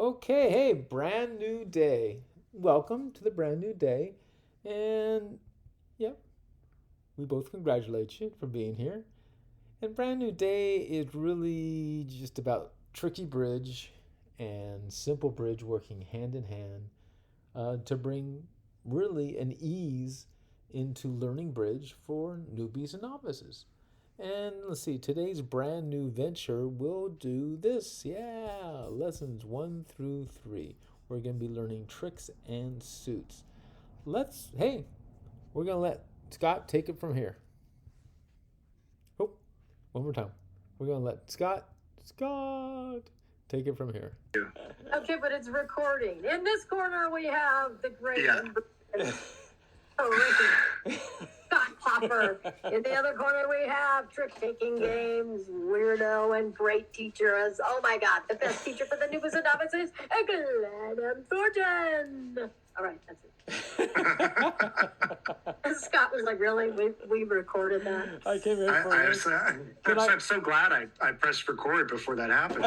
Okay, hey, brand new day. Welcome to the brand new day. And yeah, we both congratulate you for being here. And brand new day is really just about tricky bridge and simple bridge working hand in hand to bring really an ease into learning bridge for newbies and novices. And let's see, today's brand new venture will do this. Yeah, lessons 1 through 3. We're going to be learning tricks and suits. Hey, we're going to let Scott take it from here. Oh, one more time. We're going to let Scott, take it from here. Okay, but it's recording. In this corner, we have the great Scott Hoffer. In the other corner, we have trick-taking games, weirdo, and great teachers. Oh my God, the best teacher for the newbies and novices, Glenn Thornton. All right, that's it. Scott was like, really? We recorded that? I came in for I'm so glad I pressed record before that happened.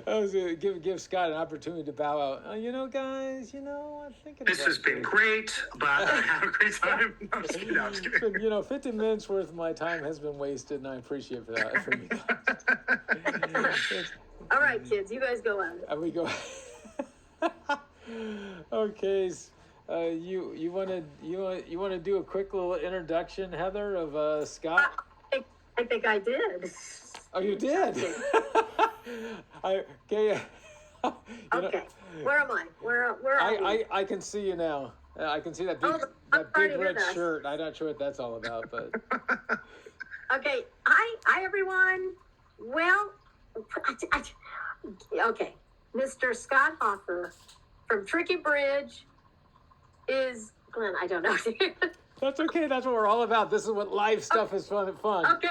I was going to give Scott an opportunity to bow out. Guys, I'm thinking this has been great, but I had a great time. I'm just kidding. 15 minutes worth of my time has been wasted, and I appreciate that for you guys. All right, kids, you guys go at it. We go. Okay. You want to do a quick little introduction, Heather, of Scott? I think I did. Oh, you did. Okay. Okay. Where am I? Where are we? I can see you now. I can see that big red shirt. I'm not sure what that's all about, but. Okay. Hi everyone. Well, okay. Mr. Scott Hoffer from Tricky Bridge is Glenn. I don't know. That's okay. That's what we're all about. This is what live stuff is fun. Okay.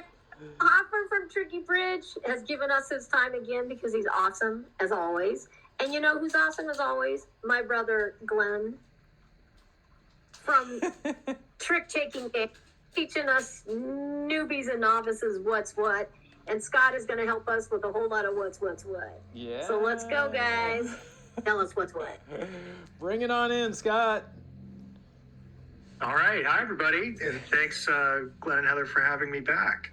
Hoffer from Tricky Bridge has given us his time again because he's awesome as always. And you know who's awesome as always? My brother Glenn from Trick-Taking Games, teaching us newbies and novices what's what. And Scott is going to help us with a whole lot of what's what. Yeah. So let's go, guys. Tell us what's what. Bring it on in, Scott. All right. Hi, everybody. And thanks, Glenn and Heather, for having me back.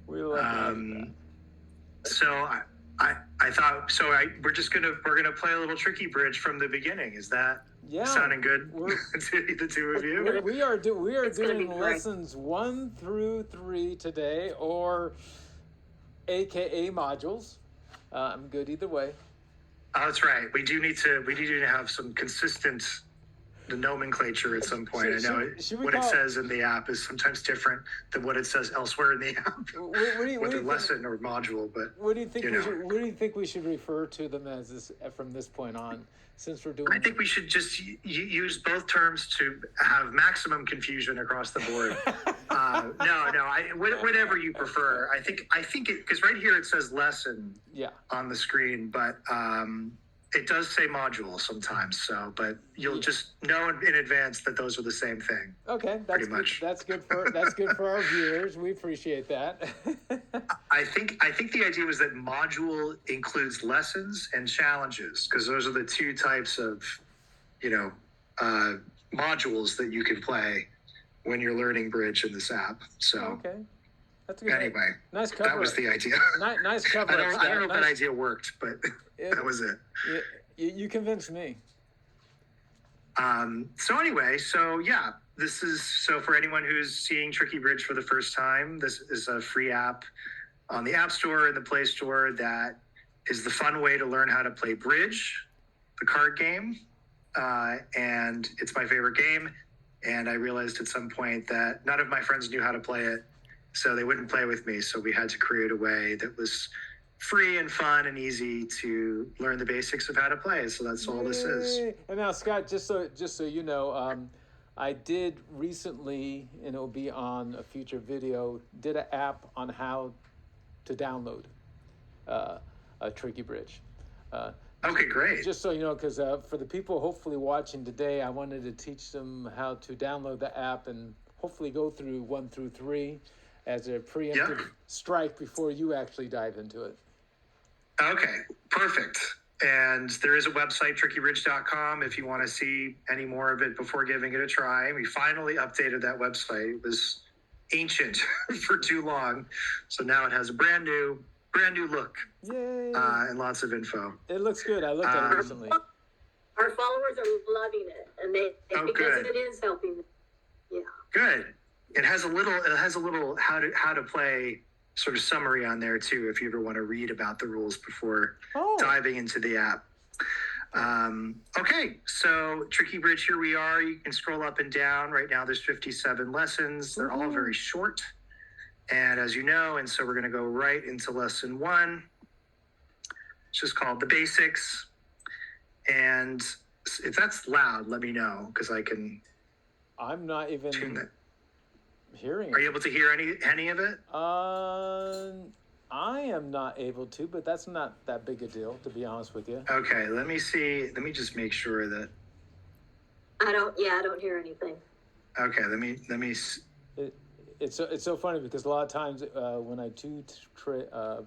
We love you. So I thought, we're going to play a little tricky bridge from the beginning. Is that sounding good to the two of you? We are doing lessons 1 through 3 today, or AKA modules. I'm good either way. Oh, that's right. We do need to have some consistent nomenclature at some point. I know what it says in the app is sometimes different than what it says elsewhere in the app. What a lesson or module, but what do you think? What do you think we should refer to them as from this point on? Since we're doing, I think we should just use both terms to have maximum confusion across the board. Whatever you prefer. I think it, because right here it says lesson on the screen, but it does say module sometimes. So, but you'll just know in advance that those are the same thing. Okay, that's much. That's good for our viewers. We appreciate that. I think the idea was that module includes lessons and challenges, because those are the two types of, modules that you can play when you're learning bridge in this app. So okay, that's good. Anyway, nice cover. That was the idea. Nice cover. I don't know if that idea worked, but that was it. You convinced me. This is for anyone who's seeing Tricky Bridge for the first time. This is a free app on the App Store and the Play Store that is the fun way to learn how to play bridge, the card game, and it's my favorite game. And I realized at some point that none of my friends knew how to play it, so they wouldn't play with me. So we had to create a way that was free and fun and easy to learn the basics of how to play. So that's all this is. And now, Scott, just so you know, I did recently, and it will be on a future video, did an app on how to download a Tricky Bridge. Okay, great. Just so you know, because for the people hopefully watching today, I wanted to teach them how to download the app and hopefully go through 1 through 3 as a preemptive strike before you actually dive into it. Okay, perfect. Perfect. And there is a website, trickybridge.com, if you want to see any more of it before giving it a try. We finally updated that website. It was ancient for too long. So now it has a brand new look. Yay! And lots of info. It looks good. I looked at it recently. Our followers are loving it, and because good. it is helping them. Yeah. Good. It has a little how to play sort of summary on there too, if you ever want to read about the rules before diving into the app. Okay, so Tricky Bridge, here we are. You can scroll up and down. Right now there's 57 lessons. They're all very short. And as you know, and so we're going to go right into lesson 1. It's just called the basics. And if that's loud, let me know, because I can I'm not even tune it. hearing it. Are you able to hear any of it? I am not able to, but that's not that big a deal, to be honest with you. Okay, let me see. Let me just make sure that. I don't hear anything. Okay, let me. It's so funny because a lot of times when I do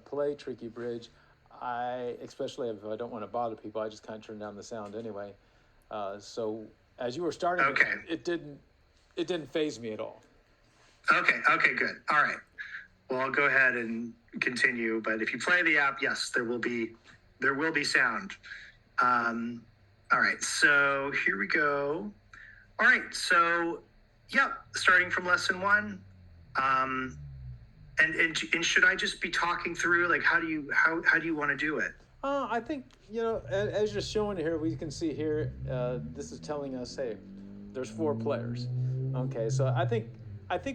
play Tricky Bridge, especially if I don't want to bother people, I just kind of turn down the sound anyway. So as you were starting, Okay. it didn't faze me at all. Okay, good. All right. Well, I'll go ahead and continue. But if you play the app, yes, there will be sound. All right. So here we go. All right. So, starting from lesson 1. And should I just be talking through, like, how do you want to do it? I think, as you're showing here, we can see here, this is telling us, hey, there's 4 players. Okay, so I think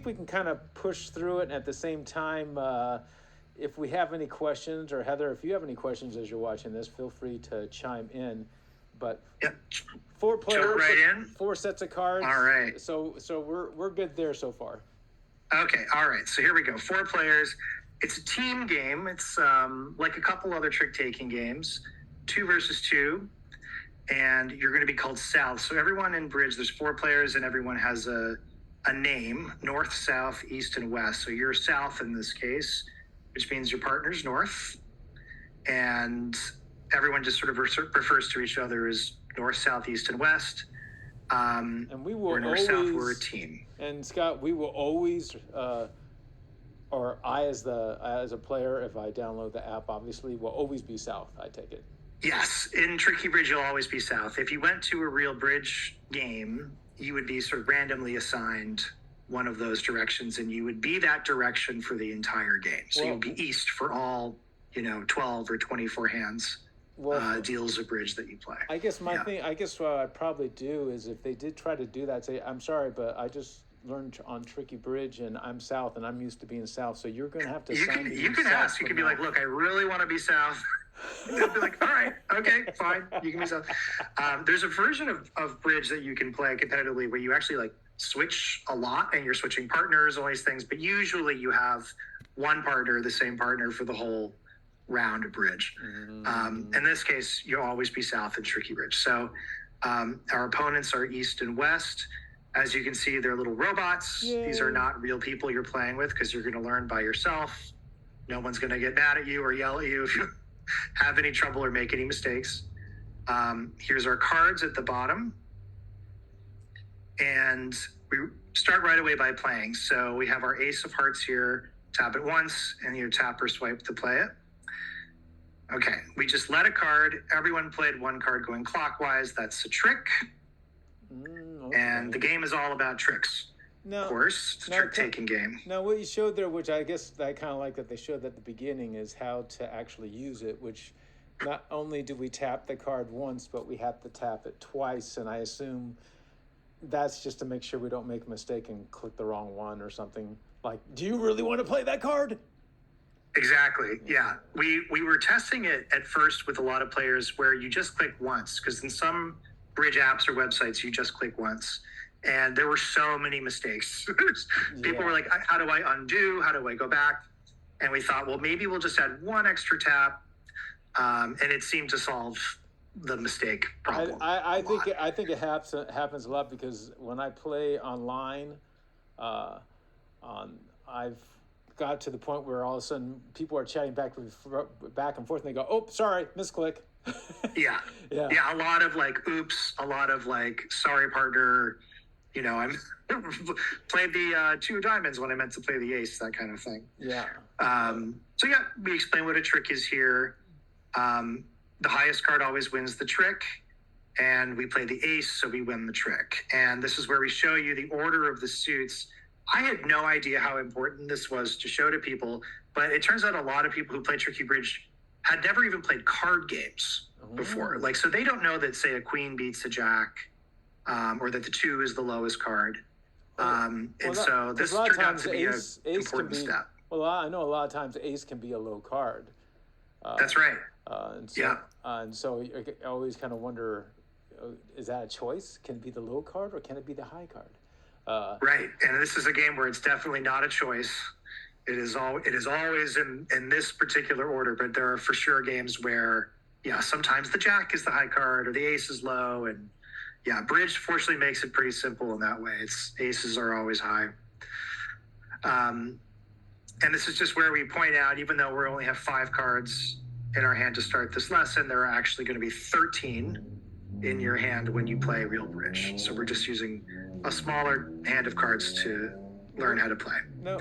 we can kind of push through it. And at the same time, if we have any questions, or Heather, if you have any questions as you're watching this, feel free to chime in. But 4 players, jump right in. 4 sets of cards. All right. So we're good there so far. Okay, all right. So here we go. 4 players. It's a team game. It's like a couple other trick-taking games, 2 versus 2, and you're going to be called South. So everyone in Bridge, there's 4 players, and everyone has a name: North, South, East, and West. So you're South in this case, which means your partner's North, and everyone just sort of refers to each other as North, South, East, and West. And we will we're North, always, South, we're a team. And Scott, we will always, or I as a player, if I download the app, obviously, will always be South. I take it. Yes, in Tricky Bridge, you'll always be South. If you went to a real Bridge game, you would be sort of randomly assigned one of those directions, and you would be that direction for the entire game. So you'll be East for all, 12 or 24 hands. Deals of Bridge that you play. I guess what I'd probably do is, if they did try to do that, say, I'm sorry, but I just learned on Tricky Bridge and I'm South and I'm used to being South, so you're going to have to assign me. You can ask. You can be like, look, I really want to be South. They'll be like, all right, okay, fine. You can be South. There's a version of Bridge that you can play competitively where you actually switch a lot, and you're switching partners, all these things, but usually you have one partner, the same partner for the whole round of Bridge. In this case, you'll always be South in Tricky Bridge. So our opponents are East and West. As you can see, they're little robots. Yay. These are not real people you're playing with, because you're going to learn by yourself. No one's going to get mad at you or yell at you if you have any trouble or make any mistakes. Here's our cards at the bottom. And we start right away by playing. So we have our Ace of Hearts here. Tap it once, and you tap or swipe to play it. Okay, we just led a card. Everyone played one card going clockwise. That's a trick. Okay. And the game is all about tricks. Of course, it's a trick-taking game. Now, what you showed there, which I guess I kind of like that they showed at the beginning, is how to actually use it, which not only do we tap the card once, but we have to tap it twice, and I assume that's just to make sure we don't make a mistake and click the wrong one or something. Like, do you really want to play that card? Exactly, yeah. We were testing it at first with a lot of players where you just click once, because in some Bridge apps or websites, you just click once. And there were so many mistakes. People were like, how do I undo? How do I go back? And we thought, well, maybe we'll just add one extra tap. And it seemed to solve the mistake problem. I think it happens a lot, because when I play online, I've got to the point where all of a sudden people are chatting back and forth, and they go, "Oh, sorry, misclick." Yeah. Yeah. Yeah. A lot of like, oops, a lot of like, sorry, partner, I'm played the 2 diamonds when I meant to play the ace, that kind of thing. Yeah. So yeah, we explain what a trick is here. The highest card always wins the trick, and we play the ace, so we win the trick. And this is where we show you the order of the suits. I had no idea how important this was to show to people, but it turns out a lot of people who play Tricky Bridge had never even played card games before. Like, so they don't know that, say, a queen beats a jack, or that the 2 is the lowest card. So this turned out to be an important step. Well, I know a lot of times ace can be a low card. That's right. And so I always kind of wonder, is that a choice? Can it be the low card or can it be the high card? Right. And this is a game where it's definitely not a choice. It is always in this particular order, but there are for sure games where, sometimes the jack is the high card or the ace is low. And bridge fortunately makes it pretty simple in that way. It's aces are always high. And this is just where we point out, even though we only have 5 cards in our hand to start this lesson, there are actually going to be 13 in your hand when you play real bridge. So we're just using a smaller hand of cards to learn how to play. Now,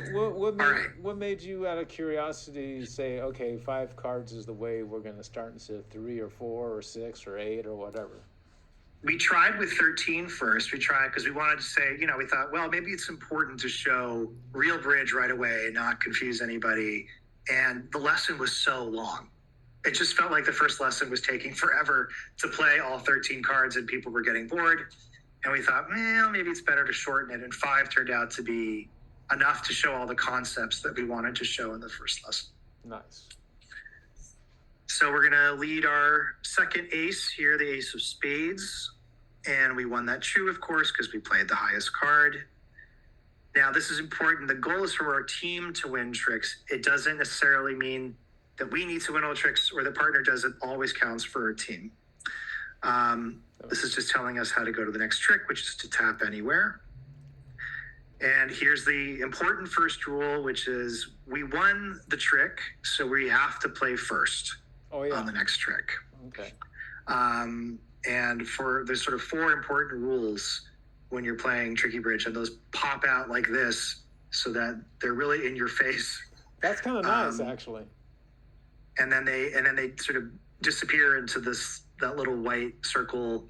what made you, out of curiosity, say, okay, 5 cards is the way we're going to start instead of 3 or 4 or 6 or 8 or whatever? We tried with 13 first. We tried because we wanted to say, we thought, well, maybe it's important to show real bridge right away and not confuse anybody. And the lesson was so long. It just felt like the first lesson was taking forever to play all 13 cards and people were getting bored. And we thought, well, maybe it's better to shorten it. And 5 turned out to be enough to show all the concepts that we wanted to show in the first lesson. Nice. So we're going to lead our second ace here, the ace of spades. And we won that chew, of course, because we played the highest card. Now, this is important. The goal is for our team to win tricks. It doesn't necessarily mean that we need to win all tricks or the partner does. It always counts for our team. This is just telling us how to go to the next trick, which is to tap anywhere. And here's the important first rule, which is we won the trick, so we have to play first on the next trick. Okay. And there's sort of 4 important rules when you're playing Tricky Bridge, and those pop out like this so that they're really in your face. That's kind of nice, actually. And then they sort of disappear into that little white circle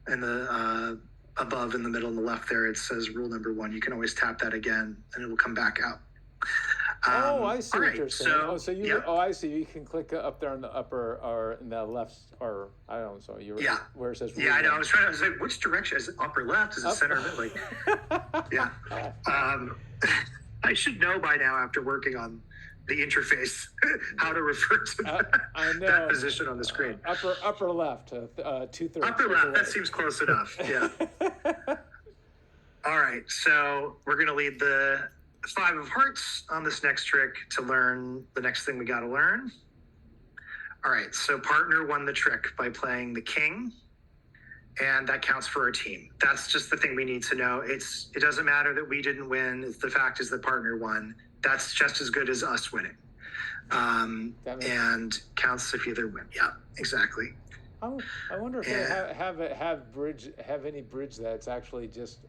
in the above in the middle and the left there. It says rule number 1. You can always tap that again and it will come back out. I see what you're saying. So, I see. You can click up there on the upper or in the left, or I don't know. So you're where it says. Yeah, I know. I was like, which direction is it? Upper left? Is it center? Like, yeah. I should know by now after working on the interface how to refer to that position on the screen. Upper left, 2/3. Upper left. That seems close enough. Yeah. All right. So we're going to lead the 5 of hearts on this next trick to learn the next thing we got to learn. All right, so partner won the trick by playing the king, and that counts for our team. That's just the thing we need to know. It doesn't matter that we didn't win. The fact is the partner won. That's just as good as us winning. And counts if either win. Yeah, exactly. I wonder if they have any bridge that's actually just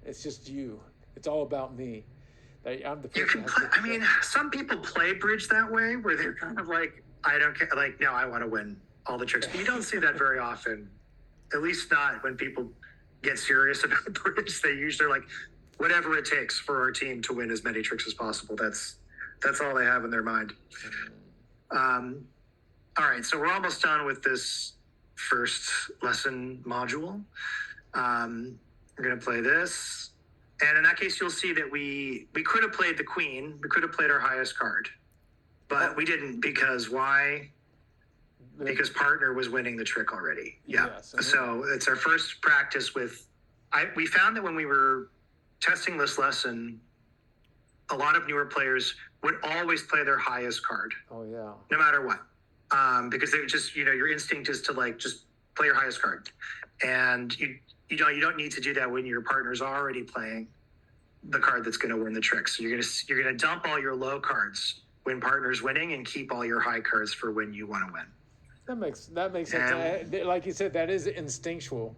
it's just you. It's all about me. I'm the person. Some people play bridge that way, where they're kind of like, I don't care. Like, no, I want to win all the tricks. But you don't see that very often. At least not when people get serious about bridge. They usually are like, whatever it takes for our team to win as many tricks as possible. That's all they have in their mind. All right, so we're almost done with this first lesson module. We're going to play this. And in that case, you'll see that we could have played the queen. We could have played our highest card. But we didn't, because why? Because partner was winning the trick already. Yeah. Yes, so it's our first practice with... we found that when we were testing this lesson, a lot of newer players would always play their highest card. Oh, yeah. No matter what. Because they just, your instinct is to just play your highest card. And you don't need to do that when your partner's already playing the card that's going to win the trick. So you're gonna dump all your low cards when partner's winning, and keep all your high cards for when you want to win. That makes sense. Like you said, that is instinctual.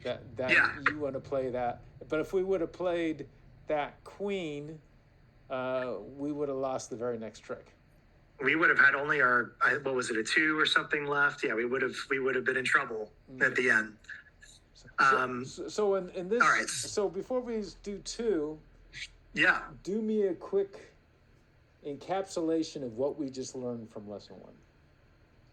That Yeah. you want to play that. But if we would have played that queen, we would have lost the very next trick. We would have had only our, what was it, a 2 or something left? Yeah, we would have been in trouble at the end. So in this, all right. So before we do 2, Yeah. do me a quick encapsulation of what we just learned from lesson 1.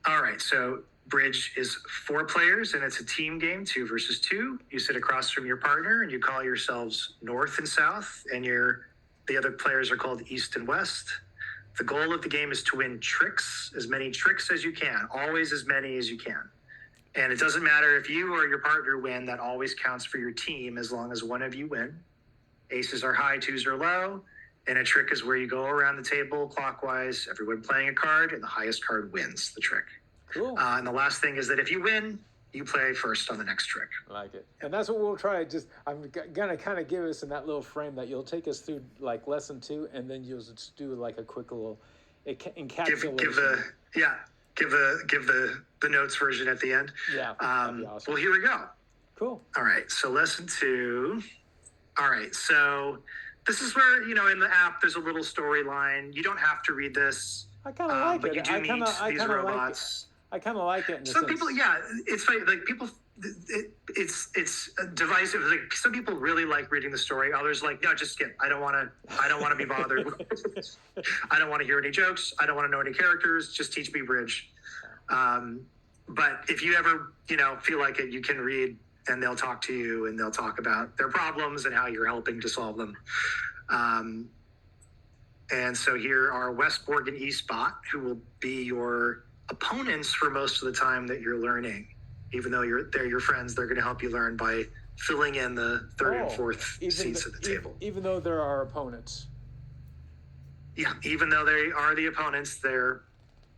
All right, so bridge is 4 players, and it's a team game, 2 versus 2. You sit across from your partner, and you call yourselves North and South, and the other players are called East and West. The goal of the game is to win tricks, as many tricks as you can, always as many as you can. And it doesn't matter if you or your partner win, that always counts for your team as long as one of you win. Aces are high, 2s are low. And a trick is where you go around the table clockwise, everyone playing a card, and the highest card wins the trick. Cool. And the last thing is that if you win, you play first on the next trick. I like it. And that's what we'll try. I'm going to kind of give us in that little frame that you'll take us through like lesson 2, and then you'll just do like a quick little encapsulation. Give the notes version at the end. Yeah. That'd be awesome. Well, here we go. Cool. All right. So lesson 2. All right. So this is where, in the app, there's a little storyline. You don't have to read this. I kind of like but it. you do meet these robots. I kind of like it. Some people, it's funny. Like people, it's divisive. Like some people really like reading the story. Others like, no, just skip. I don't want to be bothered. I don't want to hear any jokes. I don't want to know any characters. Just teach me bridge. But if you ever, feel like it, you can read, and they'll talk to you, and they'll talk about their problems and how you're helping to solve them. And so here are Westborg and Eastbot, who will be your opponents for most of the time that you're learning. Even though they're your friends, they're going to help you learn by filling in the 3rd and 4th seats at the table. Even though there are opponents. Yeah, even though they are the opponents, they're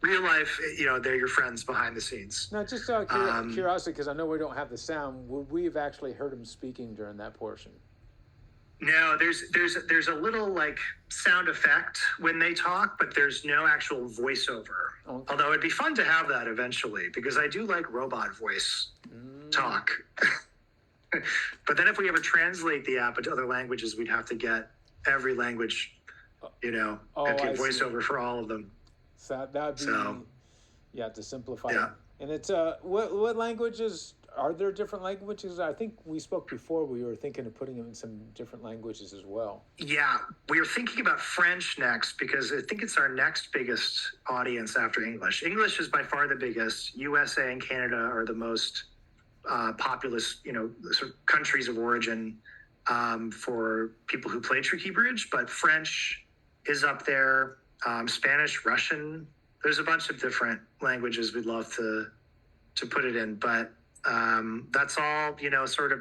real life, they're your friends behind the scenes. Now, just out of curiosity, because I know we don't have the sound, would we have actually heard him speaking during that portion? No, there's a little like sound effect when they talk, but there's no actual voiceover. Okay. Although it'd be fun to have that eventually, because I do like robot voice talk. But then if we ever translate the app into other languages, we'd have to get every language, and get voiceover for all of them. So that'd be, to simplify. Yeah. And it's what languages? Are there different languages? I think we spoke before. We were thinking of putting them in some different languages as well. Yeah, we are thinking about French next, because I think it's our next biggest audience after English. English is by far the biggest. USA and Canada are the most populous, sort of countries of origin for people who play Tricky Bridge. But French is up there. Spanish, Russian. There's a bunch of different languages we'd love to put it in, but that's all, sort of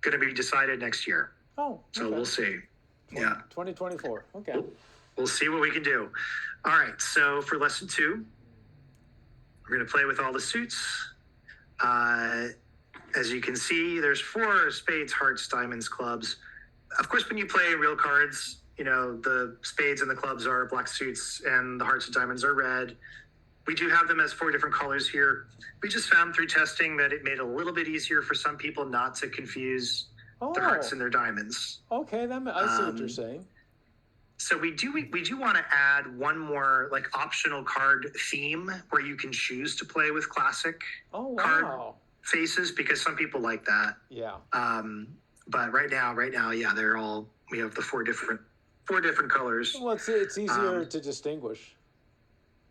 going to be decided next year. Oh, so we'll see. 2024. Okay. We'll see what we can do. All right. So for lesson 2, we're going to play with all the suits. As you can see, there's 4 spades, hearts, diamonds, clubs. Of course, when you play real cards, the spades and the clubs are black suits, and the hearts and diamonds are red. We do have them as 4 different colors here. We just found through testing that it made it a little bit easier for some people not to confuse their hearts and their diamonds. Okay, I see what you're saying. So we do want to add one more like optional card theme where you can choose to play with classic card faces, because some people like that. Yeah. But right now, they're all, we have the four different colors. Well, it's easier to distinguish.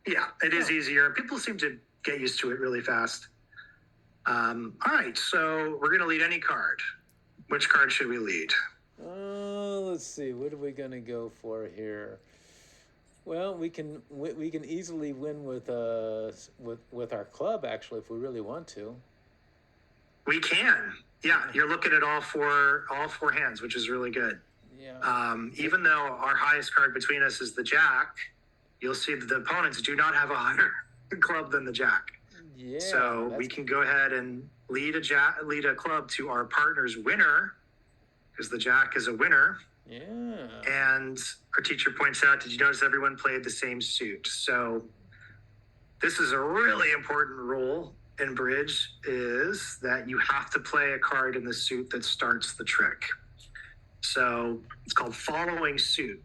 Yeah, it is easier. People seem to get used to it really fast. All right, so we're going to lead any card. Which card should we lead? Let's see. What are we going to go for here? Well, we can easily win with our club, actually, if we really want to. We can. Yeah, you're looking at all four hands, which is really good. Yeah. Even though our highest card between us is the Jack, you'll see that the opponents do not have a higher club than the Jack. Yeah. So we can go ahead and lead a club to our partner's winner, because the Jack is a winner. Yeah. And our teacher points out, did you notice everyone played the same suit? So this is a really important rule in bridge, is that you have to play a card in the suit that starts the trick. So it's called following suit.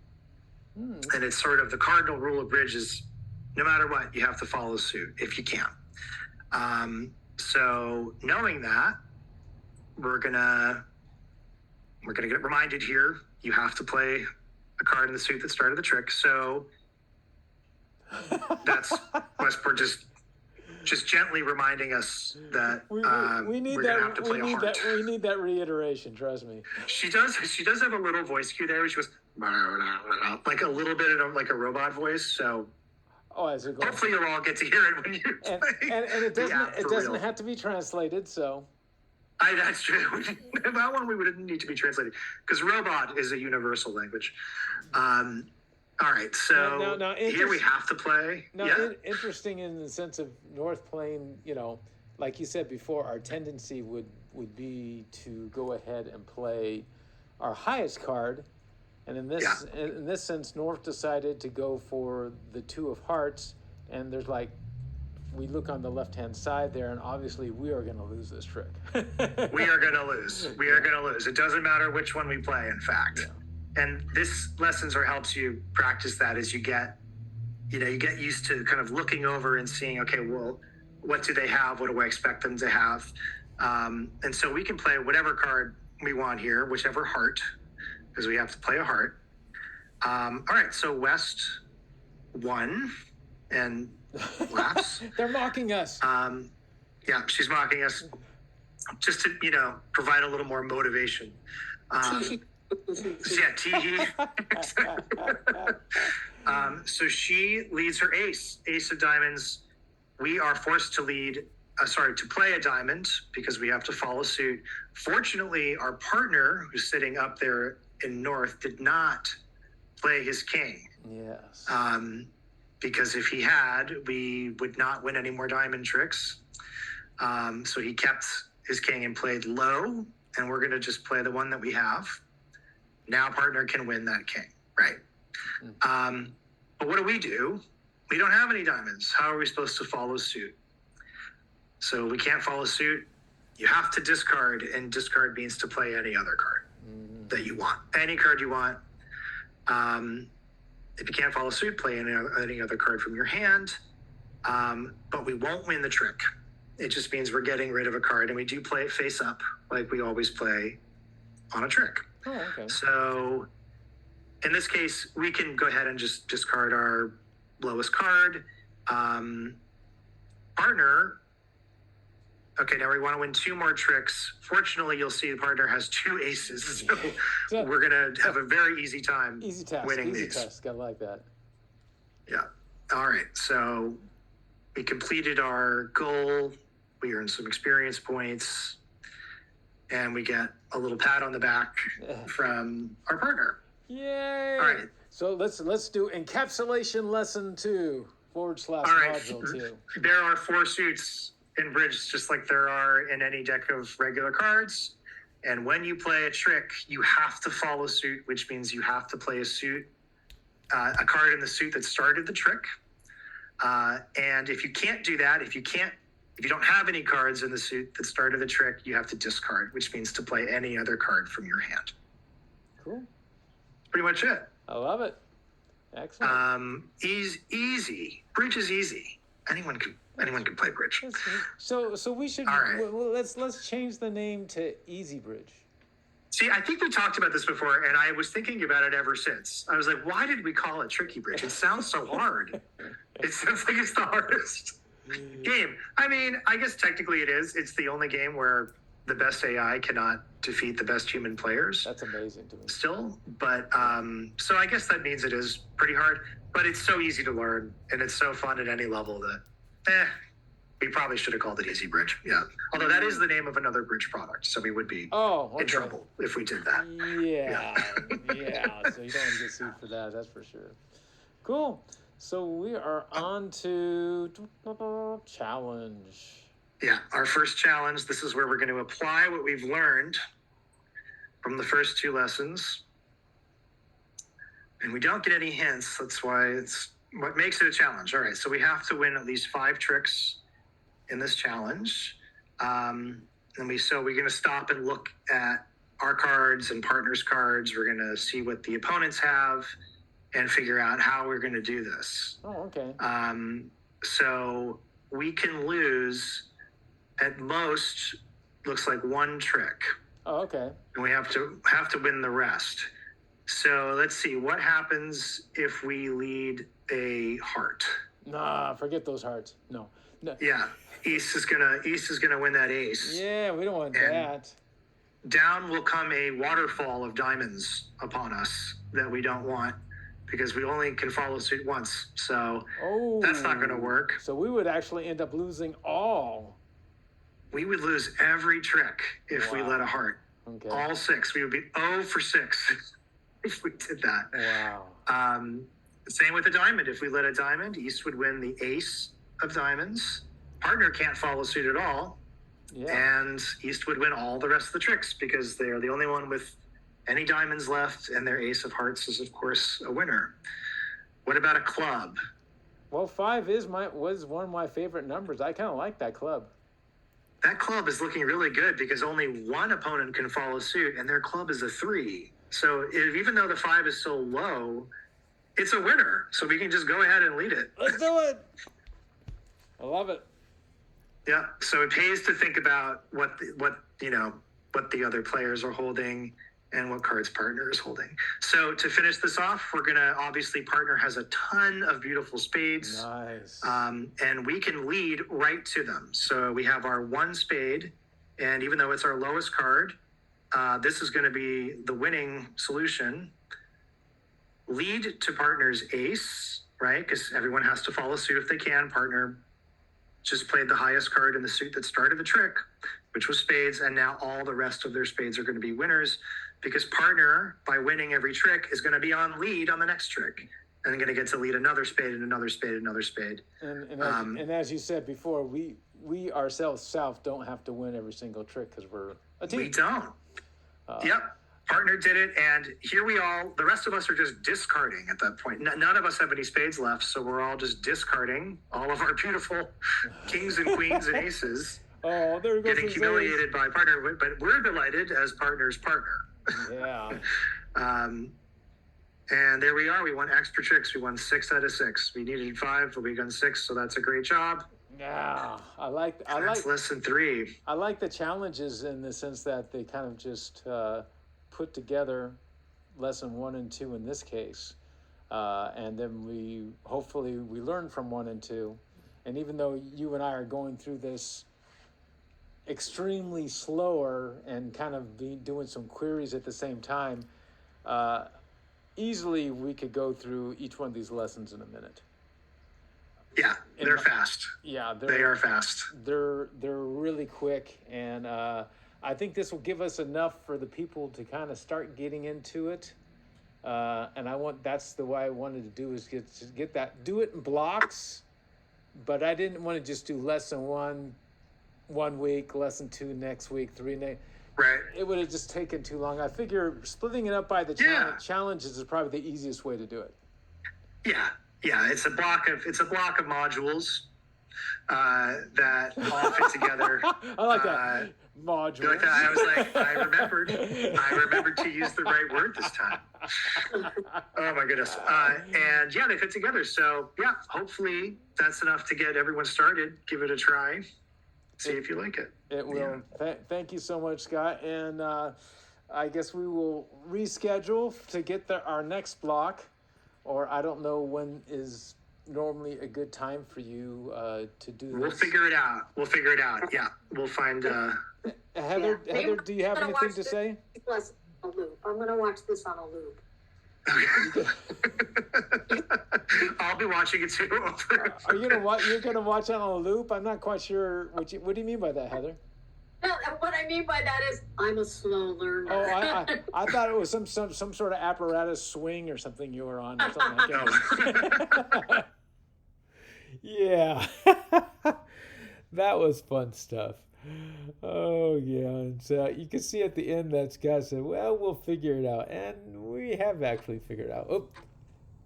And it's sort of the cardinal rule of bridge is no matter what, you have to follow suit if you can. So knowing that, we're gonna get reminded here, you have to play a card in the suit that started the trick. So that's Westport just gently reminding us that we need we're that. gonna have to play We a need heart. that. We need that reiteration. Trust me. She does have a little voice cue there. She goes like a little bit of like a robot voice. So As it goes. hopefully you'll all get to hear it when you And, play. and it doesn't. Yeah, It for doesn't real. have to be translated. So. That's true. That one we wouldn't need to be translated because robot is a universal language. All right, so Now, here we have to play. Now, interesting in the sense of North playing, like you said before, our tendency would be to go ahead and play our highest card, and in this sense, North decided to go for the two of hearts, and there's like, we look on the left-hand side there, and obviously we are going to lose this trick. We are going to lose. We are going to lose. It doesn't matter which one we play, in fact. Yeah. And this lessons helps you practice that as you get used to kind of looking over and seeing, okay, well, what do they have? What do I expect them to have? And so we can play whatever card we want here, whichever heart, because we have to play a heart. All right, so West won and laughs. They're mocking us. Yeah, she's mocking us just to, provide a little more motivation. Yeah, tee. So she leads her ace of diamonds. We are forced to play a diamond because we have to follow suit. Fortunately, our partner who's sitting up there in North did not play his king. Yes. Because if he had, we would not win any more diamond tricks. So he kept his king and played low, and we're going to just play the one that we have. Now partner can win that king, right? But what do? We don't have any diamonds. How are we supposed to follow suit? So we can't follow suit. You have to discard, and discard means to play any other card that you want. Any card you want. If you can't follow suit, play any other card from your hand. But we won't win the trick. It just means we're getting rid of a card, and we do play it face up like we always play on a trick. Oh, okay. So in this case, we can go ahead and just discard our lowest card. Partner, okay, now we want to win two more tricks. Fortunately, you'll see the partner has two aces, so we're going to have a very easy time winning these. Easy task, I like that. Yeah. All right, so we completed our goal. We earned some experience points. And we get a little pat on the back from our partner. Yay! All right. So let's do encapsulation lesson 2 / module 2. There are 4 suits in bridge, just like there are in any deck of regular cards. And when you play a trick, you have to follow suit, which means you have to play a card in the suit that started the trick. And if you can't do that, if you don't have any cards in the suit that started the trick, you have to discard, which means to play any other card from your hand. Cool. That's pretty much it. I love it. Excellent. Easy. Bridge is easy. Anyone can play bridge. So we should. All right. Well, let's change the name to Easy Bridge. See, I think we talked about this before, and I was thinking about it ever since. I was like, why did we call it Tricky Bridge? It sounds so hard. It sounds like it's the hardest game. I mean, I guess technically it is. It's the only game where the best AI cannot defeat the best human players. That's amazing to me. Still, but so I guess that means it is pretty hard. But it's so easy to learn, and it's so fun at any level that, we probably should have called it Easy Bridge. Yeah, although that is the name of another bridge product, so we would be in trouble if we did that. Yeah. So you don't want to get sued for that. That's for sure. Cool. So we are on to challenge. Yeah, our first challenge. This is where we're going to apply what we've learned from the first 2 lessons and we don't get any hints. That's why it's what makes it a challenge. All right, so we have to win at least 5 tricks in this challenge. And we're going to stop and look at our cards and partners' cards. We're going to see what the opponents have and figure out how we're going to do this. Oh, okay. So we can lose at most, looks like 1 trick. Oh, okay. And we have to win the rest. So let's see what happens if we lead a heart. Nah, forget those hearts. No. Yeah, East is gonna win that ace. Yeah, we don't want And that. down will come a waterfall of diamonds upon us that we don't want because we only can follow suit once. So that's not going to work. So we would actually end up losing all. We would lose every trick if we let a heart. Okay. All 6. We would be 0 for 6 if we did that. Wow. Same with a diamond. If we let a diamond, East would win the ace of diamonds. Partner can't follow suit at all. Yeah. And East would win all the rest of the tricks because they're the only one with any diamonds left, and their ace of hearts is, of course, a winner. What about a club? Well, 5 was one of my favorite numbers. I kind of like that club. That club is looking really good because only one opponent can follow suit, and their club is a 3. So even though the 5 is so low, it's a winner. So we can just go ahead and lead it. Let's do it. I love it. Yeah. So it pays to think about what the other players are holding and what cards partner is holding. So to finish this off, we're gonna obviously partner has a ton of beautiful spades. Nice. And we can lead right to them. So we have our 1 spade, and even though it's our lowest card, this is going to be the winning solution. Lead to partner's ace, right? Because everyone has to follow suit if they can. Partner just played the highest card in the suit that started the trick, which was spades, and now all the rest of their spades are going to be winners because partner, by winning every trick, is going to be on lead on the next trick and going to get to lead another spade and another spade and another spade. And as you said before, we ourselves South don't have to win every single trick because we're a team. We don't. Yep. Partner did it, and here we all, the rest of us are just discarding at that point. None of us have any spades left, so we're all just discarding all of our beautiful kings and queens and aces. Oh, there goes getting humiliated by partner, but we're delighted as partner's partner. Yeah. And there we are. We won extra tricks. We won 6 out of 6. We needed 5, but we got 6, so that's a great job. Yeah, I like lesson 3. I like the challenges in the sense that they kind of just put together lesson 1 and 2 in this case, and then we hopefully learn from 1 and 2. And even though you and I are going through this extremely slower and kind of doing some queries at the same time, easily we could go through each one of these lessons in a minute. Yeah, they're fast. Yeah, they are fast. They're really quick, and I think this will give us enough for the people to kind of start getting into it. And that's the way I wanted to do is get that, do it in blocks, but I didn't want to just do lesson 1 week, lesson 2 next week, 3 next. Right. It would have just taken too long. I figure splitting it up by the challenges is probably the easiest way to do it. Yeah, it's a block of modules that all fit together. I like that. Modules. Like that. I was like, I remembered to use the right word this time. Oh my goodness. And yeah, they fit together. So yeah, hopefully that's enough to get everyone started. Give it a try. See if you like it. It will. Yeah. Thank you so much, Scott. And I guess we will reschedule to get our next block. Or I don't know when is normally a good time for you to do this. We'll figure it out. Yeah, we'll find... Heather, do you have anything to say? A loop. I'm going to watch this on a loop. Okay. I'll be watching it too. Are you gonna watch? You're gonna watch on a loop? I'm not quite sure. What do you mean by that, Heather? No, what I mean by that is I'm a slow learner. Oh, I thought it was some sort of apparatus swing or something you were on or something like that. Yeah, that was fun stuff. Oh yeah, and so you can see at the end that Scott said, "Well, we'll figure it out," and we have actually figured it out. Oh,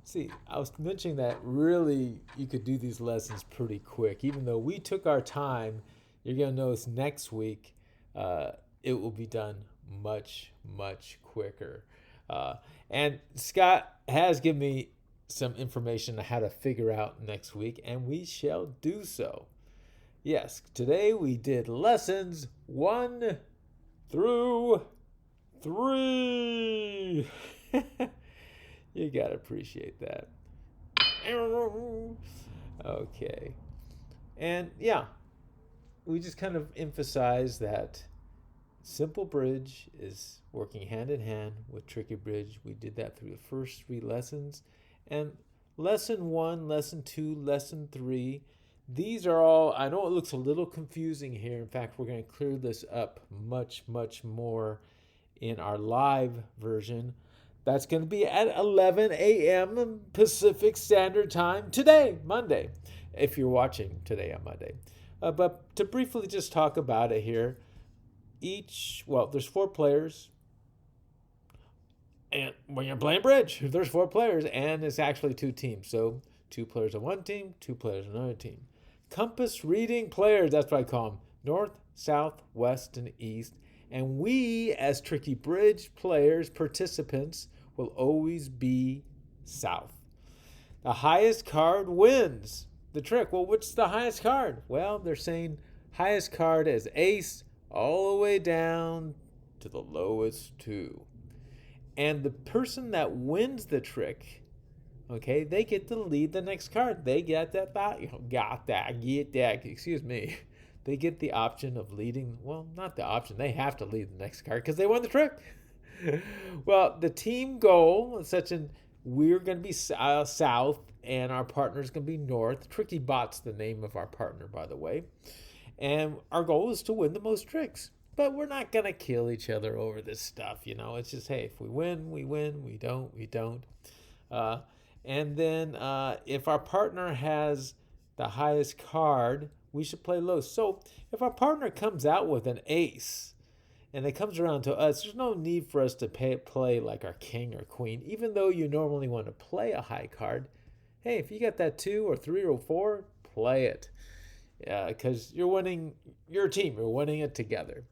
See, I was mentioning that really you could do these lessons pretty quick. Even though we took our time, you're going to notice next week uh, it will be done much, much quicker. Uh, and Scott has given me some information on how to figure out next week, and we shall do so. Yes, today we did lessons 1 through 3. You gotta appreciate that. Okay. And yeah, we just kind of emphasize that simple bridge is working hand in hand with tricky bridge. We did that through the first 3 lessons. And lesson 1, lesson 2, lesson 3, these are all, I know it looks a little confusing here. In fact, we're going to clear this up much, much more in our live version. That's going to be at 11 a.m. Pacific Standard Time today, Monday, if you're watching today on Monday. But to briefly just talk about it here, there's 4 players. And when you're playing bridge, there's 4 players, and it's actually 2 teams. So 2 players on one team, 2 players on another team. Compass reading players, that's what I call them. North, south, west, and east. And we, as Tricky Bridge players, participants, will always be south. The highest card wins the trick. Well, what's the highest card? Well, they're saying highest card is ace all the way down to the lowest 2. And the person that wins the trick, okay, they get to lead the next card. They get that, get that, excuse me. They get the option of leading, well, not the option, they have to lead the next card because they won the trick. Well, the team goal is such an, we're going to be south and our partner's going to be north. Tricky Bot's the name of our partner, by the way. And our goal is to win the most tricks. But we're not going to kill each other over this stuff, you know. It's just, hey, if we win, we win. We don't, we don't. And then if our partner has the highest card, we should play low. So if our partner comes out with an ace and it comes around to us, there's no need for us to play like our king or queen. Even though you normally want to play a high card, hey, if you got that 2 or 3 or 4, play it. Because you're winning your team. You're winning it together.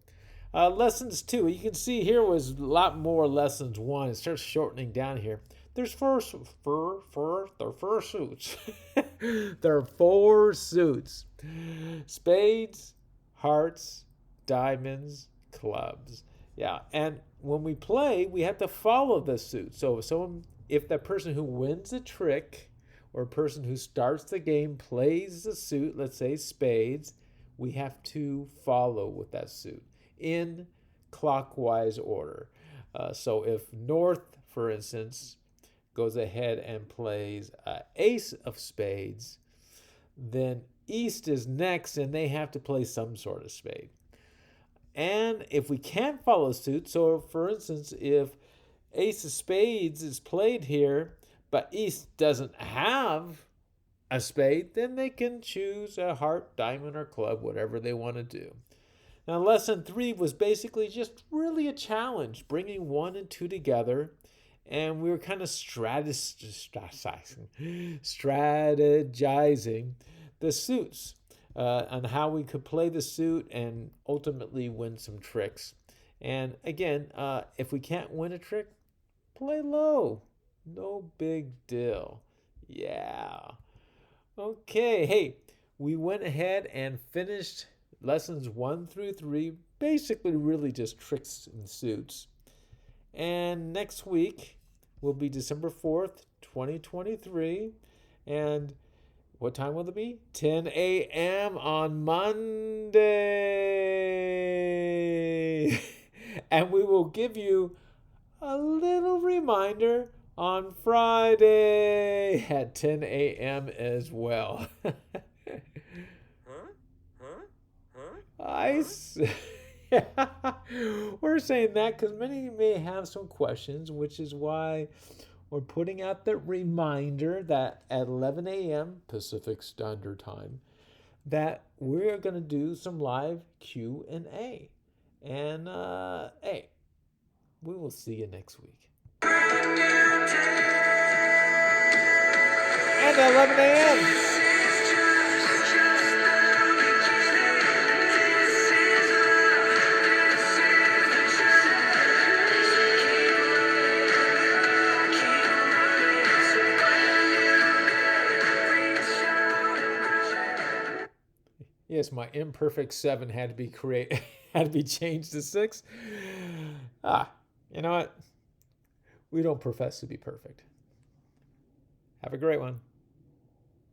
Lessons 2. You can see here was a lot more lessons 1. It starts shortening down here. There's there are 4 suits. There are 4 suits. Spades, hearts, diamonds, clubs. Yeah, and when we play, we have to follow the suit. So if the person who wins the trick or a person who starts the game plays the suit, let's say spades, we have to follow with that suit in clockwise order. So if North, for instance, goes ahead and plays ace of spades, then East is next and they have to play some sort of spade. And if we can't follow suit, so for instance, if ace of spades is played here, but East doesn't have a spade, then they can choose a heart, diamond, or club, whatever they want to do. Now, lesson 3 was basically just really a challenge, bringing 1 and 2 together, and we were kind of strategizing the suits on how we could play the suit and ultimately win some tricks. And again, if we can't win a trick, play low. No big deal. Yeah. Okay, hey, we went ahead and finished lessons 1 through 3, basically really just tricks and suits. And next week will be December 4th, 2023. And what time will it be? 10 a.m. on Monday. And we will give you a little reminder on Friday at 10 a.m. as well. Yeah. We're saying that because many may have some questions, which is why we're putting out the reminder that at 11 a.m. Pacific Standard Time, that we're going to do some live Q&A. And hey, we will see you next week. and 11 a.m. Yes, my imperfect 7 had to be had to be changed to 6. You know what? We don't profess to be perfect. Have a great one.